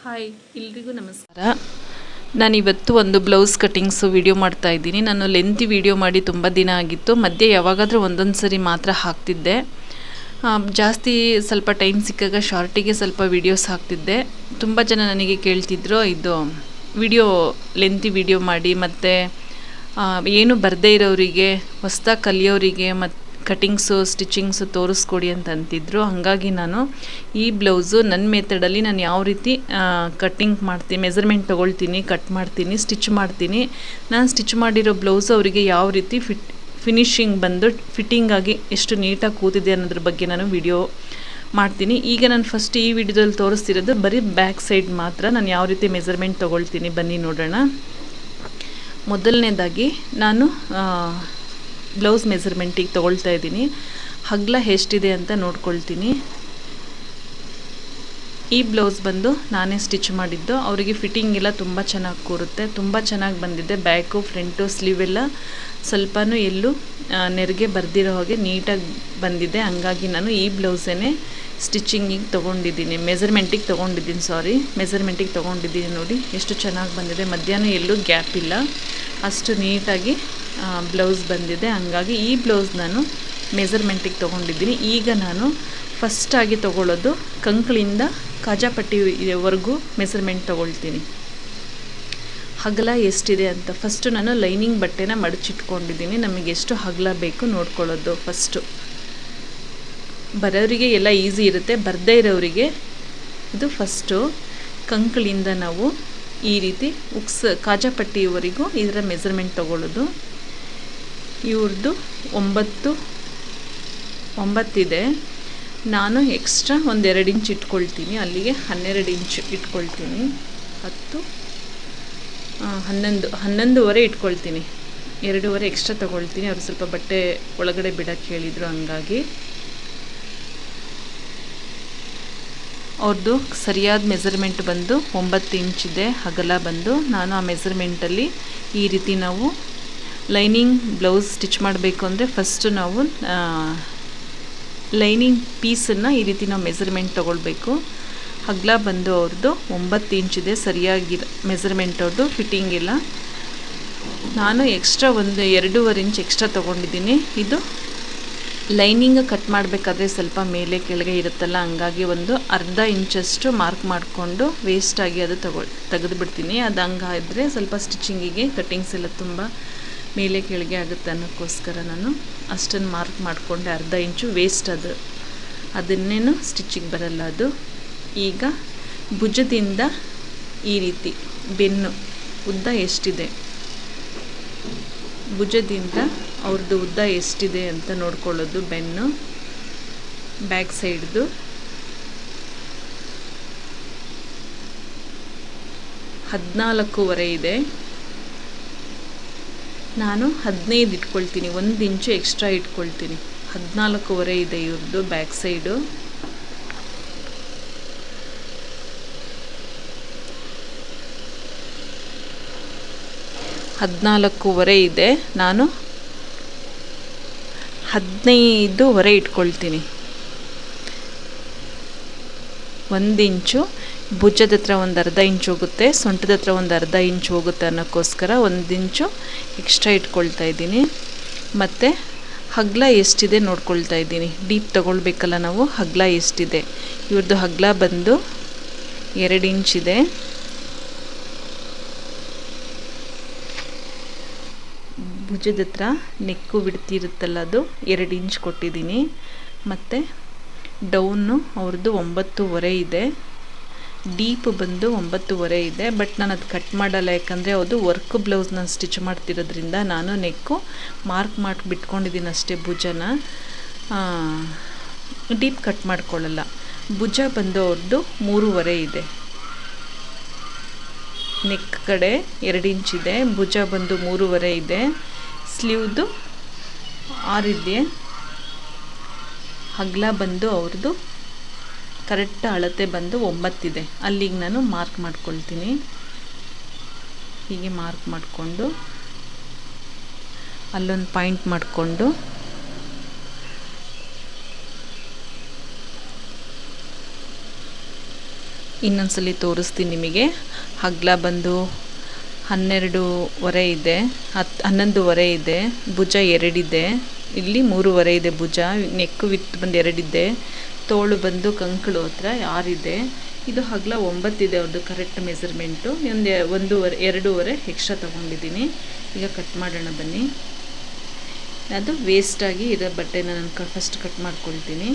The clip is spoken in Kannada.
ಹಾಯ್ ಎಲ್ರಿಗೂ ನಮಸ್ಕಾರ. ನಾನಿವತ್ತು ಒಂದು ಬ್ಲೌಸ್ ಕಟ್ಟಿಂಗ್ಸು ವಿಡಿಯೋ ಮಾಡ್ತಾ ಇದ್ದೀನಿ. ನಾನು ಲೆಂತಿ ವಿಡಿಯೋ ಮಾಡಿ ತುಂಬ ದಿನ ಆಗಿತ್ತು. ಮಧ್ಯೆ ಯಾವಾಗಾದರೂ ಒಂದೊಂದು ಸರಿ ಮಾತ್ರ ಹಾಕ್ತಿದ್ದೆ. ಜಾಸ್ತಿ ಸ್ವಲ್ಪ ಟೈಮ್ ಸಿಕ್ಕಾಗ ಶಾರ್ಟಿಗೆ ಸ್ವಲ್ಪ ವೀಡಿಯೋಸ್ ಹಾಕ್ತಿದ್ದೆ. ತುಂಬ ಜನ ನನಗೆ ಕೇಳ್ತಿದ್ರು, ಇದು ವಿಡಿಯೋ ಲೆಂತಿ ವಿಡಿಯೋ ಮಾಡಿ ಮತ್ತು ಏನು ಬರದೇ ಇರೋರಿಗೆ, ಹೊಸ್ದಾಗಿ ಕಲಿಯೋರಿಗೆ ಮತ್ತು ಕಟ್ಟಿಂಗ್ಸು ಸ್ಟಿಚಿಂಗ್ಸು ತೋರಿಸ್ಕೊಡಿ ಅಂತ ಅಂತಿದ್ರು. ಹಾಗಾಗಿ ನಾನು ಈ ಬ್ಲೌಸು ನನ್ನ ಮೆಥಡಲ್ಲಿ ನಾನು ಯಾವ ರೀತಿ ಕಟ್ಟಿಂಗ್ ಮಾಡ್ತೀನಿ, ಮೆಸರ್ಮೆಂಟ್ ತೊಗೊಳ್ತೀನಿ, ಕಟ್ ಮಾಡ್ತೀನಿ, ಸ್ಟಿಚ್ ಮಾಡ್ತೀನಿ. ನಾನು ಸ್ಟಿಚ್ ಮಾಡಿರೋ ಬ್ಲೌಸು ಅವರಿಗೆ ಯಾವ ರೀತಿ ಫಿನಿಶಿಂಗ್ ಬಂದು ಫಿಟ್ಟಿಂಗಾಗಿ ಎಷ್ಟು ನೀಟಾಗಿ ಕೂತಿದೆ ಅನ್ನೋದ್ರ ಬಗ್ಗೆ ನಾನು ವಿಡಿಯೋ ಮಾಡ್ತೀನಿ. ಈಗ ನಾನು ಫಸ್ಟ್ ಈ ವಿಡಿಯೋದಲ್ಲಿ ತೋರಿಸ್ತಿರೋದು ಬರೀ ಬ್ಯಾಕ್ ಸೈಡ್ ಮಾತ್ರ. ನಾನು ಯಾವ ರೀತಿ ಮೆಸರ್ಮೆಂಟ್ ತೊಗೊಳ್ತೀನಿ ಬನ್ನಿ ನೋಡೋಣ. ಮೊದಲನೇದಾಗಿ ನಾನು ಬ್ಲೌಸ್ ಮೆಸರ್ಮೆಂಟಿಗೆ ತೊಗೊಳ್ತಾ ಇದ್ದೀನಿ. ಅಗಲ ಎಷ್ಟಿದೆ ಅಂತ ನೋಡ್ಕೊಳ್ತೀನಿ. ಈ ಬ್ಲೌಸ್ ಬಂದು ನಾನೇ ಸ್ಟಿಚ್ ಮಾಡಿದ್ದು. ಅವರಿಗೆ ಫಿಟ್ಟಿಂಗ್ ಎಲ್ಲ ತುಂಬ ಚೆನ್ನಾಗಿ ಕೂರುತ್ತೆ, ತುಂಬ ಚೆನ್ನಾಗಿ ಬಂದಿದೆ. ಬ್ಯಾಕು ಫ್ರಂಟು ಸ್ಲೀವ್ ಎಲ್ಲ ಸ್ವಲ್ಪನೂ ಎಲ್ಲೂ ನೆರಿಗೆ ಬರ್ದಿರೋ ಹಾಗೆ ನೀಟಾಗಿ ಬಂದಿದೆ. ಹಂಗಾಗಿ ನಾನು ಈ ಬ್ಲೌಸನ್ನೇ ಸ್ಟಿಚಿಂಗಿಗೆ ತೊಗೊಂಡಿದ್ದೀನಿ, ಮೆಸರ್ಮೆಂಟಿಗೆ ತೊಗೊಂಡಿದ್ದೀನಿ. ನೋಡಿ ಎಷ್ಟು ಚೆನ್ನಾಗಿ ಬಂದಿದೆ. ಮಧ್ಯಾಹ್ನ ಎಲ್ಲೂ ಗ್ಯಾಪ್ ಇಲ್ಲ, ಅಷ್ಟು ನೀಟಾಗಿ ಬ್ಲೌಸ್ ಬಂದಿದೆ. ಹಂಗಾಗಿ ಈ ಬ್ಲೌಸ್ ನಾನು ಮೆಸರ್ಮೆಂಟಿಗೆ ತೊಗೊಂಡಿದ್ದೀನಿ. ಈಗ ನಾನು ಫಸ್ಟಾಗಿ ತೊಗೊಳ್ಳೋದು ಕಂಕಳಿಂದ ಕಾಜಾಪಟ್ಟಿವರೆಗೂ ಮೆಸರ್ಮೆಂಟ್ ತೊಗೊಳ್ತೀನಿ. ಅಗಲ ಎಷ್ಟಿದೆ ಅಂತ ಫಸ್ಟು ನಾನು ಲೈನಿಂಗ್ ಬಟ್ಟೆನ ಮಡಚಿಟ್ಕೊಂಡಿದ್ದೀನಿ. ನಮಗೆ ಎಷ್ಟು ಅಗಲ ಬೇಕು ನೋಡ್ಕೊಳ್ಳೋದು ಫಸ್ಟು. ಬರೋರಿಗೆ ಎಲ್ಲ ಈಸಿ ಇರುತ್ತೆ, ಬರದೇ ಇರೋರಿಗೆ ಇದು ಫಸ್ಟು ಕಂಕಳಿಂದ ನಾವು ಈ ರೀತಿ ಕಾಜಾಪಟ್ಟಿಯವರೆಗೂ ಇದರ ಮೆಸರ್ಮೆಂಟ್ ತೊಗೊಳ್ಳೋದು. ಇವ್ರದ್ದು 9 ಇದೆ. ನಾನು ಎಕ್ಸ್ಟ್ರಾ ಒಂದು 2 ಇಂಚ್ ಇಟ್ಕೊಳ್ತೀನಿ. ಅಲ್ಲಿಗೆ 12 ಇಂಚ್ ಇಟ್ಕೊಳ್ತೀನಿ. 11.5 ಇಟ್ಕೊಳ್ತೀನಿ. 2.5 ಎಕ್ಸ್ಟ್ರಾ ತೊಗೊಳ್ತೀನಿ. ಅವರು ಸ್ವಲ್ಪ ಬಟ್ಟೆ ಒಳಗಡೆ ಬಿಡೋಕ್ಕೆ ಹೇಳಿದರು. ಹಂಗಾಗಿ ಅವ್ರದ್ದು ಸರಿಯಾದ ಮೆಸರ್ಮೆಂಟ್ ಬಂದು 9 ಇಂಚಿದೆ ಅಗಲ ಬಂದು. ನಾನು ಆ ಮೆಸರ್ಮೆಂಟಲ್ಲಿ ಈ ರೀತಿ ನಾವು ಲೈನಿಂಗ್ ಬ್ಲೌಸ್ ಸ್ಟಿಚ್ ಮಾಡಬೇಕು ಅಂದರೆ ಫಸ್ಟು ನಾವು ಲೈನಿಂಗ್ ಪೀಸನ್ನು ಈ ರೀತಿ ನಾವು ಮೆಸರ್ಮೆಂಟ್ ತೊಗೊಳ್ಬೇಕು. ಅಗಲ ಬಂದು ಅವ್ರದ್ದು 9 ಇಂಚಿದೆ ಸರಿಯಾಗಿ ಮೆಸರ್ಮೆಂಟ್ ಅವ್ರದ್ದು. ಫಿಟ್ಟಿಂಗ್ ಇಲ್ಲ. ನಾನು ಎಕ್ಸ್ಟ್ರಾ ಒಂದು 2.5 ಇಂಚ್ ಎಕ್ಸ್ಟ್ರಾ ತೊಗೊಂಡಿದ್ದೀನಿ. ಇದು ಲೈನಿಂಗ್ ಕಟ್ ಮಾಡಬೇಕಾದ್ರೆ ಸ್ವಲ್ಪ ಮೇಲೆ ಕೆಳಗೆ ಇರುತ್ತಲ್ಲ, ಹಂಗಾಗಿ ಒಂದು ಅರ್ಧ ಇಂಚಷ್ಟು ಮಾರ್ಕ್ ಮಾಡಿಕೊಂಡು ವೇಸ್ಟಾಗಿ ಅದು ತೆಗೆದುಬಿಡ್ತೀನಿ. ಅದು ಹಂಗಾದರೆ ಸ್ವಲ್ಪ ಸ್ಟಿಚಿಂಗಿಗೆ ಕಟ್ಟಿಂಗ್ಸ್ ಎಲ್ಲ ತುಂಬ ಮೇಲೆ ಕೆಳಗೆ ಆಗುತ್ತೆ ಅನ್ನೋಕ್ಕೋಸ್ಕರ ನಾನು ಅಷ್ಟನ್ನು ಮಾರ್ಕ್ ಮಾಡಿಕೊಂಡೆ. ಅರ್ಧ ಇಂಚು ವೇಸ್ಟ್ ಅದನ್ನೇನು ಸ್ಟಿಚಿಗೆ ಬರಲ್ಲ ಅದು. ಈಗ ಭುಜದಿಂದ ಈ ರೀತಿ ಬೆನ್ನು ಉದ್ದ ಎಷ್ಟಿದೆ, ಭುಜದಿಂದ ಅವ್ರದ್ದು ಉದ್ದ ಎಷ್ಟಿದೆ ಅಂತ ನೋಡ್ಕೊಳ್ಳೋದು. ಬೆನ್ನು ಬ್ಯಾಕ್ ಸೈಡ್ದು 14.5 ಇದೆ. ನಾನು 15 ಇಟ್ಕೊಳ್ತೀನಿ, 1 ಇಂಚು ಎಕ್ಸ್ಟ್ರಾ ಇಟ್ಕೊಳ್ತೀನಿ. 14.5 ಇದೆ ಇವ್ರದ್ದು ಬ್ಯಾಕ್ ಸೈಡು. ಇದೆ. ನಾನು 15.5 ಇಟ್ಕೊಳ್ತೀನಿ. 1 ಇಂಚು ಭುಜದ ಹತ್ರ ಒಂದು ಅರ್ಧ ಇಂಚ್ ಹೋಗುತ್ತೆ, ಸೊಂಟದ ಹತ್ರ ಒಂದು ಅರ್ಧ ಇಂಚ್ ಹೋಗುತ್ತೆ ಅನ್ನೋಕ್ಕೋಸ್ಕರ 1 ಇಂಚು ಎಕ್ಸ್ಟ್ರಾ ಇಟ್ಕೊಳ್ತಾ ಇದ್ದೀನಿ. ಮತ್ತು ಅಗಲ ಎಷ್ಟಿದೆ ನೋಡ್ಕೊಳ್ತಾ ಇದ್ದೀನಿ. ಡೀಪ್ ತೊಗೊಳ್ಬೇಕಲ್ಲ ನಾವು. ಅಗಲ ಎಷ್ಟಿದೆ, ಇವ್ರದ್ದು ಅಗಲ ಬಂದು 2 ಇಂಚಿದೆ. ಭುಜದ ಹತ್ರ ನೆಕ್ಕು ಬಿಡ್ತಿರುತ್ತಲ್ಲ, ಅದು 2 ಇಂಚ್ ಕೊಟ್ಟಿದ್ದೀನಿ. ಮತ್ತು ಡೌನು ಅವ್ರದ್ದು 9.5 ಇದೆ. ಡೀಪ್ ಬಂದು 9.5 ಇದೆ. ಬಟ್ ನಾನು ಅದು ಕಟ್ ಮಾಡಲ್ಲ, ಯಾಕಂದರೆ ಅದು ವರ್ಕ್ ಬ್ಲೌಸ್ ನಾನು ಸ್ಟಿಚ್ ಮಾಡ್ತಿರೋದ್ರಿಂದ ನಾನು ನೆಕ್ಕು ಮಾರ್ಕ್ ಮಾಡಿ ಬಿಟ್ಕೊಂಡಿದ್ದೀನಿ ಅಷ್ಟೇ. ಭುಜನ ಡೀಪ್ ಕಟ್ ಮಾಡ್ಕೊಳ್ಳಲ್ಲ. ಭುಜ ಬಂದು ಅವ್ರದ್ದು 3.5 ಇದೆ. ನೆಕ್ ಕಡೆ 2 ಇಂಚಿದೆ. ಭುಜ ಬಂದು 3.5 ಇದೆ. ಸ್ಲೀವ್ದು 6 ಇದೆ. ಅಗಲ ಬಂದು ಅವ್ರದ್ದು ಕರೆಕ್ಟ್ ಅಳತೆ ಬಂದು 9 ಇದೆ. ಅಲ್ಲಿಗೆ ನಾನು ಮಾರ್ಕ್ ಮಾಡ್ಕೊಳ್ತೀನಿ. ಹೀಗೆ ಮಾರ್ಕ್ ಮಾಡಿಕೊಂಡು ಅಲ್ಲೊಂದು ಪಾಯಿಂಟ್ ಮಾಡಿಕೊಂಡು ಇನ್ನೊಂದ್ಸಲಿ ತೋರಿಸ್ತೀನಿ ನಿಮಗೆ. ಅಗಲ ಬಂದು 12.5 ಇದೆ, 11.5 ಇದೆ, ಭುಜ 2 ಇದೆ, ಇಲ್ಲಿ 3.5 ಇದೆ ಭುಜ, ನೆಕ್ ವಿತ್ ಬಂದು 2 ಇದೆ, ತೋಳು ಬಂದು ಕಂಕಳು ಹತ್ರ 6 ಇದೆ. ಇದು ಅಗಲ 9 ಇದೆ ಅವ್ರದ್ದು ಕರೆಕ್ಟ್ ಮೆಜರ್ಮೆಂಟು. ಒಂದು 2.5 ಎಕ್ಸ್ಟ್ರಾ ತೊಗೊಂಡಿದ್ದೀನಿ. ಈಗ ಕಟ್ ಮಾಡೋಣ ಬನ್ನಿ. ಅದು ವೇಸ್ಟಾಗಿ ಇರೋ ಬಟ್ಟೆನ ನಾನು ಫಸ್ಟ್ ಕಟ್ ಮಾಡ್ಕೊಳ್ತೀನಿ.